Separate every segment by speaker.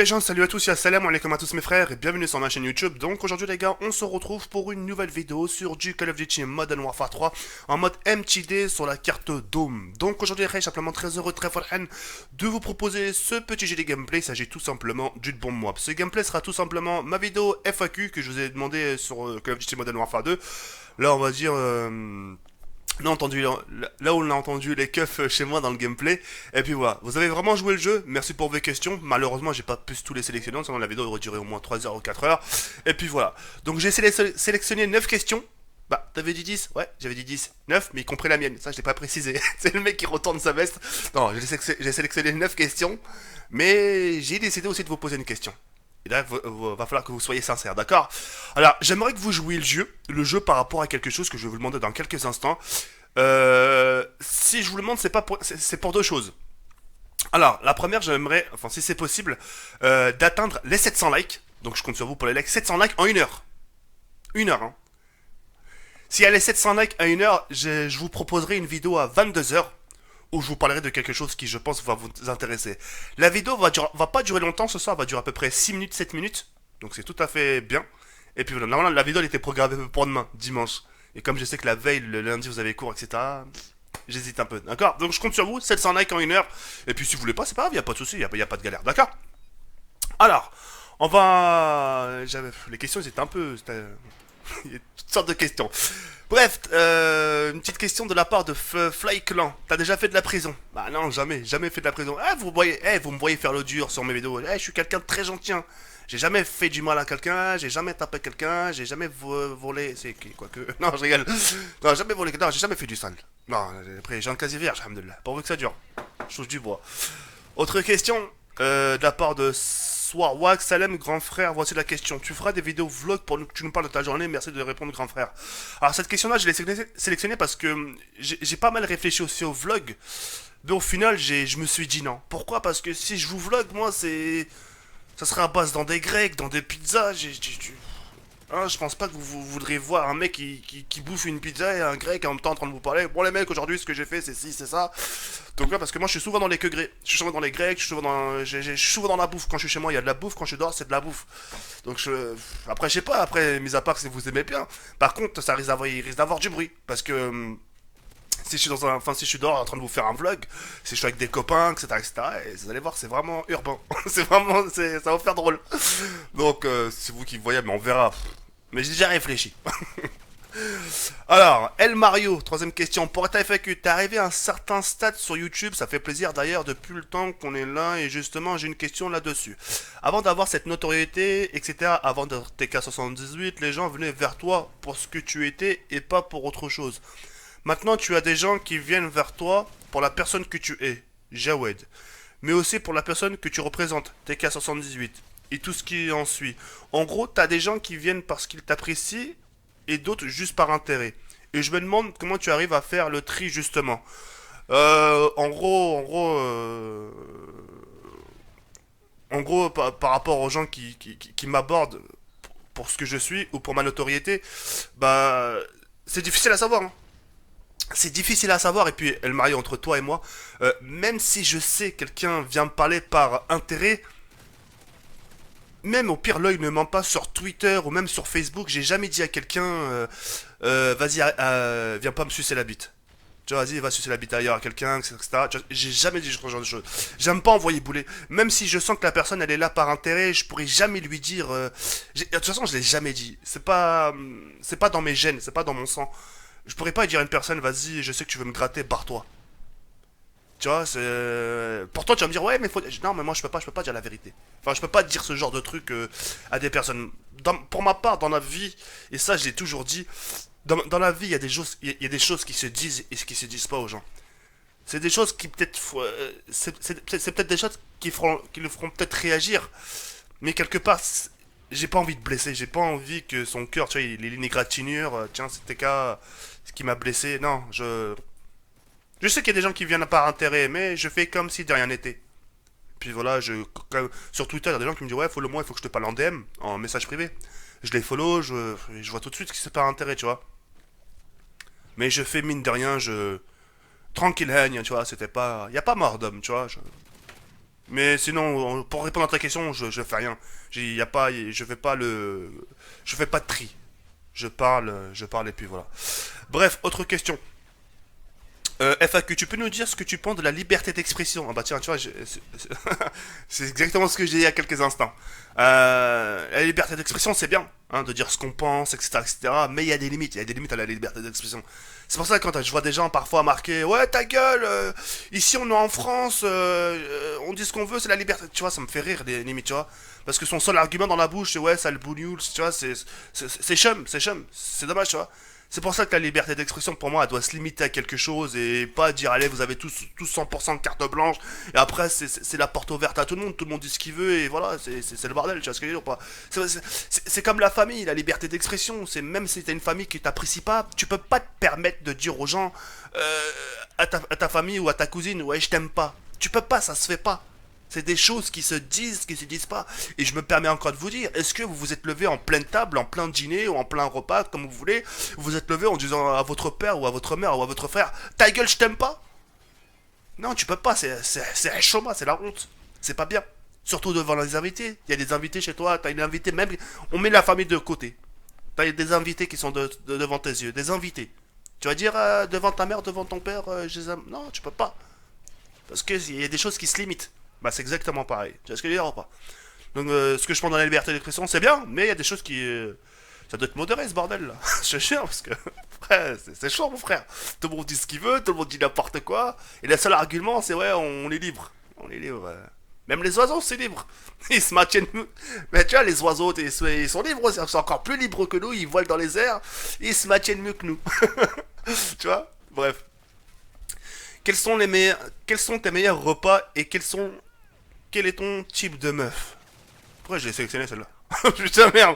Speaker 1: les gens, salut à tous, et salam alaikum à tous mes frères et bienvenue sur ma chaîne YouTube. Donc aujourd'hui les gars, on se retrouve pour une nouvelle vidéo sur du Call of Duty Modern Warfare 3 en mode MTD sur la carte Dome. Donc aujourd'hui je suis simplement très heureux, très farhan de vous proposer ce petit jeu de gameplay. Il s'agit tout simplement d'une bombe mob. Ce gameplay sera tout simplement ma vidéo FAQ que je vous ai demandé sur Call of Duty Modern Warfare 2. Là on va dire... on a entendu, là où on a entendu les keufs chez moi dans le gameplay. Et puis voilà, vous avez vraiment joué le jeu, merci pour vos questions. Malheureusement j'ai pas pu tous les sélectionner, sinon la vidéo aurait duré au moins 3 heures ou 4 heures. Et puis voilà, donc j'ai sélectionné 9 questions. Bah, t'avais dit 10? Ouais, j'avais dit 10. 9, mais y compris la mienne, ça je l'ai pas précisé. C'est le mec qui retourne sa veste. Non, j'ai sélectionné 9 questions, mais j'ai décidé aussi de vous poser une question. Et là, va falloir que vous soyez sincère, d'accord? Alors, j'aimerais que vous jouiez le jeu par rapport à quelque chose que je vais vous demander dans quelques instants. Si je vous le demande, c'est pour deux choses. Alors, la première, j'aimerais, enfin, si c'est possible, d'atteindre les 700 likes. Donc, je compte sur vous pour les likes. 700 likes en une heure. Une heure, hein. S'il y a les 700 likes à une heure, je vous proposerai une vidéo à 22 heures où je vous parlerai de quelque chose qui, je pense, va vous intéresser. La vidéo va pas durer longtemps ce soir, va durer à peu près 6 minutes, 7 minutes. Donc c'est tout à fait bien. Et puis voilà, normalement, la vidéo elle était programmée pour demain, dimanche. Et comme je sais que la veille, le lundi, vous avez cours, etc., j'hésite un peu, d'accord? Donc je compte sur vous, 700 likes en une heure. Et puis si vous voulez pas, c'est pas grave, y a pas de souci, y a pas de galère, d'accord? Alors, on va... Les questions, c'était un peu... Il y a toutes sortes de questions. Bref, une petite question de la part de Fly Clan. T'as déjà fait de la prison? Bah non, jamais, jamais fait de la prison. Vous me voyez faire le dur sur mes vidéos. Je suis quelqu'un de très gentil. Hein. J'ai jamais fait du mal à quelqu'un, j'ai jamais tapé quelqu'un, j'ai jamais volé. C'est quoi que. Non, je rigole. Non, jamais volé. Non, j'ai jamais fait du sale. Non, après, j'ai un casier vierge, alhamdoulilah. Pourvu que ça dure. Je touche du bois. Autre question de la part de Swarwag Salem, grand frère. Voici la question. Tu feras des vidéos vlog pour que tu nous parles de ta journée. Merci de répondre, grand frère. Alors, cette question-là, je l'ai sélectionnée parce que j'ai pas mal réfléchi aussi au vlog. Mais au final, je me suis dit non. Pourquoi? Parce que si je vous vlog, moi, ça sera à base dans des grecs, dans des pizzas. Hein, je pense pas que vous voudrez voir un mec qui bouffe une pizza et un grec en même temps en train de vous parler. Bon, les mecs, aujourd'hui, ce que j'ai fait, c'est ci, c'est ça. Donc là, parce que moi, je suis souvent dans les grecs. Je suis souvent dans les grecs, je suis souvent dans la bouffe. Quand je suis chez moi, il y a de la bouffe. Quand je dors, c'est de la bouffe. Donc après, je sais pas. Après, mis à part si vous aimez bien. Par contre, il risque d'avoir du bruit. Parce que si je suis si je suis dehors en train de vous faire un vlog, si je suis avec des copains, etc., etc., et vous allez voir, c'est vraiment urbain. Ça va vous faire drôle. Donc, c'est vous qui voyez, mais on verra. Mais j'ai déjà réfléchi. Alors, El Mario, troisième question. Pour ta FAQ, t'es arrivé à un certain stade sur YouTube, ça fait plaisir d'ailleurs depuis le temps qu'on est là, et justement j'ai une question là-dessus. Avant d'avoir cette notoriété, etc., avant de TK78, les gens venaient vers toi pour ce que tu étais et pas pour autre chose. Maintenant, tu as des gens qui viennent vers toi pour la personne que tu es, Jawed, mais aussi pour la personne que tu représentes, TK78, et tout ce qui en suit. En gros, t'as des gens qui viennent parce qu'ils t'apprécient et d'autres juste par intérêt. Et je me demande comment tu arrives à faire le tri justement. En gros, par rapport aux gens qui m'abordent pour ce que je suis ou pour ma notoriété, bah, c'est difficile à savoir. Hein. C'est difficile à savoir, et puis elle marie entre toi et moi, même si je sais quelqu'un vient me parler par intérêt, même au pire l'œil ne ment pas sur Twitter ou même sur Facebook, j'ai jamais dit à quelqu'un vas-y viens pas me sucer la bite. Tu vois, vas-y, va sucer la bite ailleurs à quelqu'un, etc. J'ai jamais dit ce genre de choses. J'aime pas envoyer bouler. Même si je sens que la personne, elle est là par intérêt, je pourrais jamais lui dire... de toute façon, je l'ai jamais dit. C'est pas dans mes gènes, c'est pas dans mon sang. Je pourrais pas dire à une personne, vas-y, je sais que tu veux me gratter, barre-toi. Tu vois, c'est... Pourtant, tu vas me dire, ouais, mais faut... Non, mais moi, je peux pas dire la vérité. Enfin, je peux pas dire ce genre de truc à des personnes. Pour ma part, dans la vie, et ça, je l'ai toujours dit, dans la vie, il y a des choses qui se disent et qui se disent pas aux gens. C'est des choses qui peut-être... c'est peut-être des choses qui le feront peut-être réagir, mais quelque part, j'ai pas envie de blesser, j'ai pas envie que son cœur, tu vois, il ait une égratignure, tiens, c'était qu'à ce qui m'a blessé. Non, je sais qu'il y a des gens qui viennent par intérêt, mais je fais comme si de rien n'était. Puis voilà, sur Twitter, il y a des gens qui me disent ouais, follow-moi, il faut que je te parle en DM, en message privé. Je les follow, je vois tout de suite ce qui c'est par intérêt, tu vois. Mais je fais mine de rien, tranquille, tu vois, c'était pas... Y a pas mort d'homme, tu vois. Mais sinon, pour répondre à ta question, je fais rien. Y a pas, je fais pas de tri. Je parle et puis voilà. Bref, autre question. FAQ, tu peux nous dire ce que tu penses de la liberté d'expression? Ah bah tiens, tu vois, c'est exactement ce que j'ai dit il y a quelques instants. La liberté d'expression, c'est bien, hein, de dire ce qu'on pense, etc., etc. Mais il y a des limites à la liberté d'expression. C'est pour ça que quand je vois des gens parfois marquer, ouais, ta gueule, ici on est en France, on dit ce qu'on veut, c'est la liberté. Tu vois, ça me fait rire, des limites, tu vois. Parce que son seul argument dans la bouche, c'est ouais, ça le bougnoule, tu vois, c'est chum, c'est chum. C'est dommage, tu vois. C'est pour ça que la liberté d'expression, pour moi, elle doit se limiter à quelque chose et pas dire, allez, vous avez tous 100% de carte blanche, et après, c'est la porte ouverte à tout le monde dit ce qu'il veut, et voilà, c'est le bordel, tu vois ce que je veux dire ou pas? C'est comme la famille, la liberté d'expression, c'est même si t'as une famille qui t'apprécie pas, tu peux pas te permettre de dire aux gens, à ta famille ou à ta cousine, ouais, je t'aime pas. Tu peux pas, ça se fait pas. C'est des choses qui se disent pas. Et je me permets encore de vous dire, est-ce que vous vous êtes levé en pleine table, en plein dîner ou en plein repas, comme vous voulez, vous vous êtes levé en disant à votre père ou à votre mère ou à votre frère, ta gueule, je t'aime pas? Non, tu peux pas, c'est un chômage, c'est la honte. C'est pas bien. Surtout devant les invités. Il y a des invités chez toi, t'as une invitée, même, on met la famille de côté. T'as des invités qui sont devant tes yeux, des invités. Tu vas dire devant ta mère, devant ton père, je les aime. Non, tu peux pas. Parce qu'il y a des choses qui se limitent. Bah, c'est exactement pareil. Tu vois ce que je veux dire ou pas? Donc, ce que je pense dans la liberté d'expression, c'est bien, mais il y a des choses qui. Ça doit être modéré ce bordel là. Je te jure, parce que. Frère, c'est chaud, mon frère. Tout le monde dit ce qu'il veut, tout le monde dit n'importe quoi. Et le seul argument, c'est ouais, on est libre. On est libre. Même les oiseaux, c'est libre. Ils se maintiennent. Mais tu vois, les oiseaux, ils sont libres, ils sont encore plus libres que nous, ils volent dans les airs, ils se maintiennent mieux que nous. Tu vois? Bref. Quels sont tes meilleurs repas et quel est ton type de meuf? Pourquoi j'ai sélectionné celle-là? Putain merde.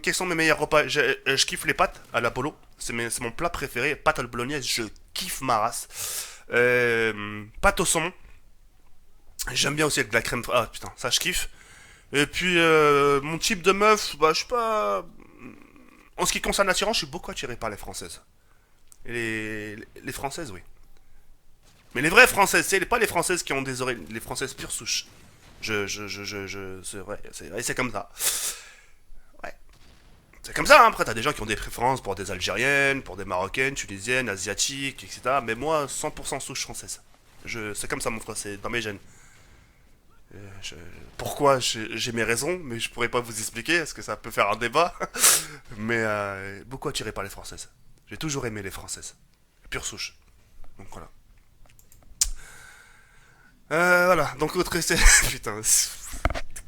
Speaker 1: Quels sont mes meilleurs repas? Je kiffe les pâtes à l'Apollo. C'est mon plat préféré. Pâtes à la bolognaise, je kiffe ma race. Pâtes au saumon. J'aime bien aussi avec de la crème. Ah putain, ça je kiffe. Et puis mon type de meuf, bah je sais pas. En ce qui concerne l'attirance, je suis beaucoup attiré par les françaises. Les françaises, oui. Mais les vraies françaises, c'est pas les françaises qui ont des oreilles, les françaises pure souche. C'est vrai, c'est comme ça. Ouais. C'est comme ça, hein. Après, t'as des gens qui ont des préférences pour des Algériennes, pour des Marocaines, Tunisiennes, Asiatiques, etc. Mais moi, 100% souche française. C'est comme ça, mon frère, c'est dans mes gènes. Je- Pourquoi j'ai mes raisons, mais je pourrais pas vous expliquer, parce que ça peut faire un débat. Mais beaucoup attiré par les françaises. J'ai toujours aimé les françaises. Pure souche. Donc voilà. Voilà, donc autre essai. Putain,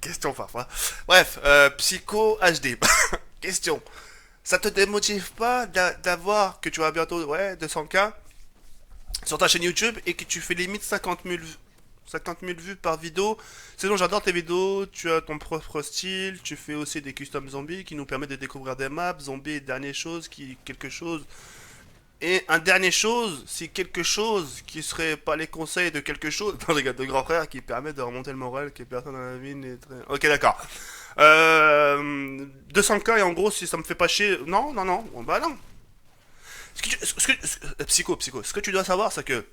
Speaker 1: question parfois. Bref, Psycho HD. Question. Ça te démotive pas d'avoir que tu as bientôt ouais, 200K sur ta chaîne YouTube et que tu fais limite 50 000 vues par vidéo? Sinon, j'adore tes vidéos, tu as ton propre style, tu fais aussi des custom zombies qui nous permettent de découvrir des maps, zombies et dernière chose, quelque chose. Et un dernier chose, si quelque chose qui serait pas les conseils de quelque chose dans les gars de grand frère qui permet de remonter le moral que personne dans la vie n'est très... Ok d'accord. 200K et en gros si ça me fait pas chier... Non, non, non, bon, bah non. Psycho, ce que tu dois savoir c'est que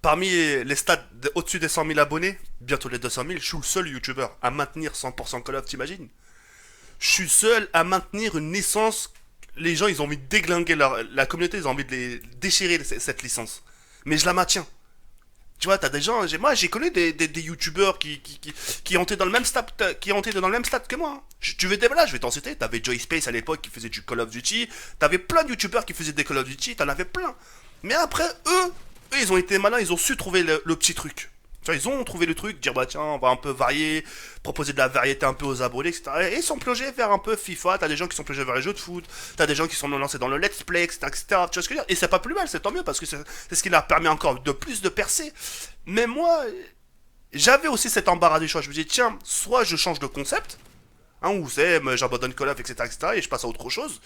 Speaker 1: parmi les stats au-dessus des 100 000 abonnés, bientôt les 200 000, je suis le seul youtubeur à maintenir 100% Call of, t'imagines? Je suis seul à maintenir une licence. Les gens, ils ont envie de déglinguer la communauté, ils ont envie de les déchirer cette licence. Mais je la maintiens. Tu vois, t'as des gens, moi j'ai connu des youtubeurs qui ont été dans le même stade, qui ont été dans le même stade que moi, hein. Tu veux des là, je vais t'en citer. T'avais Joy Space à l'époque qui faisait du Call of Duty. T'avais plein de youtubeurs qui faisaient des Call of Duty. T'en avais plein. Mais après, ils ont été malins, ils ont su trouver le petit truc. Tu vois, ils ont trouvé le truc, dire bah tiens, on va un peu varier, proposer de la variété un peu aux abonnés, etc. Et ils sont plongés vers un peu FIFA. T'as des gens qui sont plongés vers les jeux de foot, t'as des gens qui sont lancés dans le let's play, etc. etc. Tu vois ce que je veux dire? Et c'est pas plus mal, c'est tant mieux parce que c'est ce qui leur permet encore de plus de percer. Mais moi, j'avais aussi cet embarras du choix. Je me dis tiens, soit je change de concept, hein, ou c'est j'abandonne Call of, etc., etc. Et je passe à autre chose.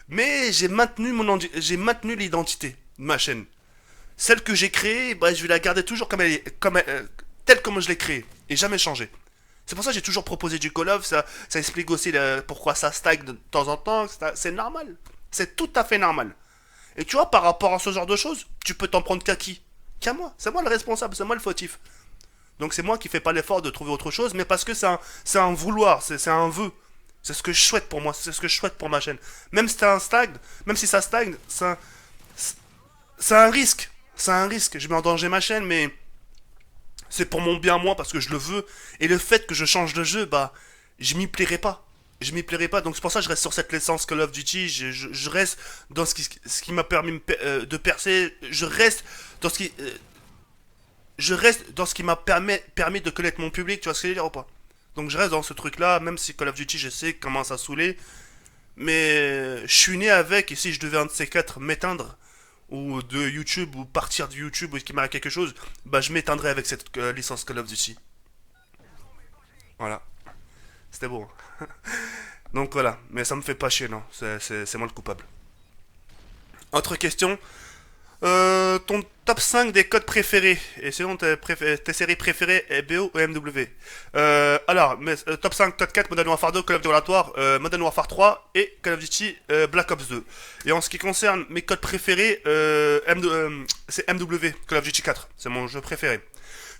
Speaker 1: Mais j'ai maintenu l'identité de ma chaîne. Celle que j'ai créée, bah, je vais la garder toujours telle comme je l'ai créée. Et jamais changer. C'est pour ça que j'ai toujours proposé du Call of. Ça explique aussi pourquoi ça stagne de temps en temps. C'est normal. C'est tout à fait normal. Et tu vois, par rapport à ce genre de choses, tu peux t'en prendre qu'à qui? Qu'à moi. C'est moi le responsable, c'est moi le fautif. Donc c'est moi qui fais pas l'effort de trouver autre chose, mais parce que c'est un vouloir, c'est un vœu. C'est ce que je souhaite pour moi, c'est ce que je souhaite pour ma chaîne. Même si ça stagne, même si ça stagne, c'est un risque. C'est un risque. Je mets en danger ma chaîne, mais c'est pour mon bien moi parce que je le veux. Et le fait que je change de jeu, bah, je m'y plairai pas. Je m'y plairai pas. Donc c'est pour ça que je reste sur cette licence Call of Duty. Je reste dans ce qui m'a permis de percer. Dans ce qui, euh, je reste dans ce qui m'a permis de connaître mon public. Tu vois ce que je veux dire ou pas? Donc je reste dans ce truc-là, même si Call of Duty, je sais comment ça saouler. Mais je suis né avec, et si je devais un de ces quatre m'éteindre, ou de YouTube, ou partir de YouTube, ou qu'il m'arrive quelque chose, bah je m'éteindrais avec cette licence Call of Duty. Voilà. C'était beau. Hein. Donc voilà. Mais ça me fait pas chier, non. C'est moi le coupable. Autre question. Ton top 5 des codes préférés. Et selon tes séries préférées, BO ou MW. Alors, top 5, code 4, Modern Warfare 2, Call of Duty Laboratoire, Modern Warfare 3 et Call of Duty Black Ops 2. Et en ce qui concerne mes codes préférés, c'est MW, Call of Duty 4. C'est mon jeu préféré.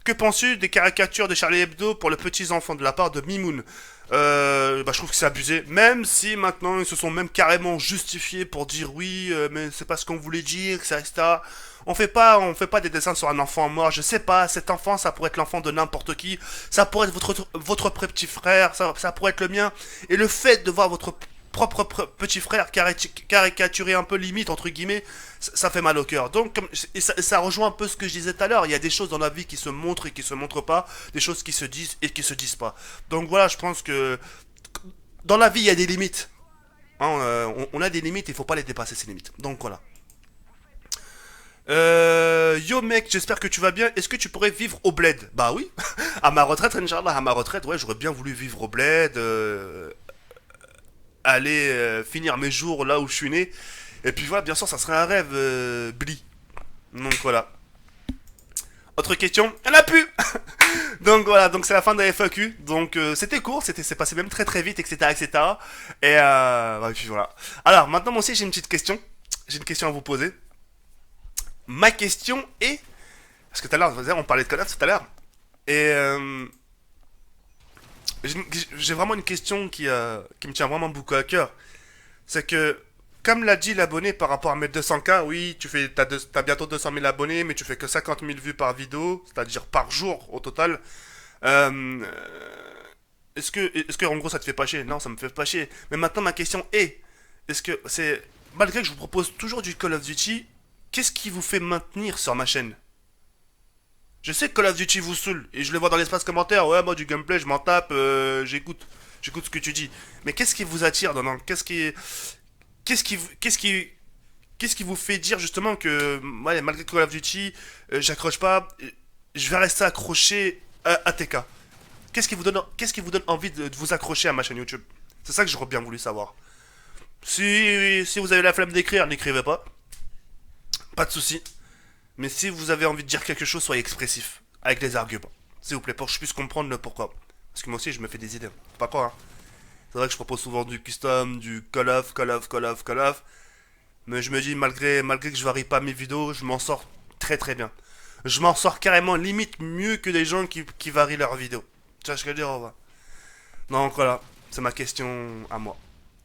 Speaker 1: Que penses-tu des caricatures de Charlie Hebdo pour les petits enfants de la part de Mimoun? Je trouve que c'est abusé. Même si maintenant ils se sont même carrément justifiés pour dire oui, mais c'est pas ce qu'on voulait dire, etc. On fait pas des dessins sur un enfant mort. Je sais pas, cet enfant, ça pourrait être l'enfant de n'importe qui. Ça pourrait être votre petit frère, ça pourrait être le mien. Et le fait de voir votre propre petit frère caricaturé un peu limite entre guillemets, ça fait mal au cœur. Donc ça rejoint un peu ce que je disais tout à l'heure. Il y a des choses dans la vie qui se montrent et qui se montrent pas, des choses qui se disent et qui se disent pas. Donc voilà, je pense que dans la vie il y a des limites. Hein, on a des limites, il faut pas les dépasser ces limites. Donc voilà. Yo mec, j'espère que tu vas bien. Est-ce que tu pourrais vivre au bled? Bah oui, à ma retraite, Inch'Allah, à ma retraite, ouais, j'aurais bien voulu vivre au bled, aller finir mes jours là où je suis né. Et puis voilà, bien sûr, ça serait un rêve, Bli. Donc voilà. Autre question? Il n'y en a plus. Donc voilà, donc c'est la fin de la FAQ. Donc c'était court, c'est passé même très très vite, etc. etc. Et puis voilà. Alors maintenant, moi aussi, j'ai une petite question. J'ai une question à vous poser. Ma question est... Parce que tout à l'heure, on parlait de Call of tout à l'heure. Et j'ai vraiment une question qui me tient vraiment beaucoup à cœur. C'est que, comme l'a dit l'abonné par rapport à mes 200K, oui, t'as bientôt 200 000 abonnés, mais tu fais que 50 000 vues par vidéo, c'est-à-dire par jour au total. Euh, est-ce que en gros ça te fait pas chier? Non, ça me fait pas chier. Mais maintenant ma question est-ce que c'est, malgré que je vous propose toujours du Call of Duty, qu'est-ce qui vous fait maintenir sur ma chaîne? Je sais que Call of Duty vous saoule, et je le vois dans l'espace commentaire, ouais, moi du gameplay, je m'en tape, j'écoute ce que tu dis. Mais qu'est-ce qui vous attire dedans? Qu'est-ce qui, qu'est-ce qui, qu'est-ce qui vous fait dire justement que, ouais, malgré Call of Duty, j'accroche pas, je vais rester accroché à TK? Qu'est-ce qui vous donne envie de vous accrocher à ma chaîne YouTube? C'est ça que j'aurais bien voulu savoir. Si vous avez la flemme d'écrire, n'écrivez pas, pas de souci. Mais si vous avez envie de dire quelque chose, soyez expressif, avec des arguments. S'il vous plaît, pour que je puisse comprendre le pourquoi. Parce que moi aussi, je me fais des idées. Faut pas quoi, hein. C'est vrai que je propose souvent du custom, du Call of, Call of, Call of, Call of. Mais je me dis, malgré que je varie pas mes vidéos, je m'en sors très très bien. Je m'en sors carrément limite mieux que des gens qui varient leurs vidéos. Tu vois ce que je veux dire, ouais. Donc voilà, c'est ma question à moi.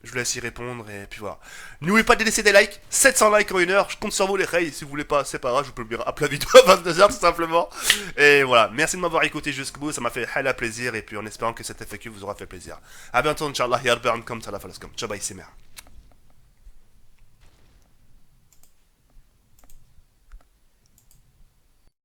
Speaker 1: Je vous laisse y répondre et puis voilà. N'oubliez pas de laisser des likes, 700 likes en une heure, je compte sur vous les rails, si vous voulez pas, c'est pas grave, je peux le dire après la vidéo à 22h tout simplement. Et voilà, merci de m'avoir écouté jusqu'au bout, ça m'a fait hella plaisir et puis en espérant que cette FAQ vous aura fait plaisir. A bientôt, Inch'Allah, ya Rabbi, ankum, salam alaikum, ciao bye, c'est mère.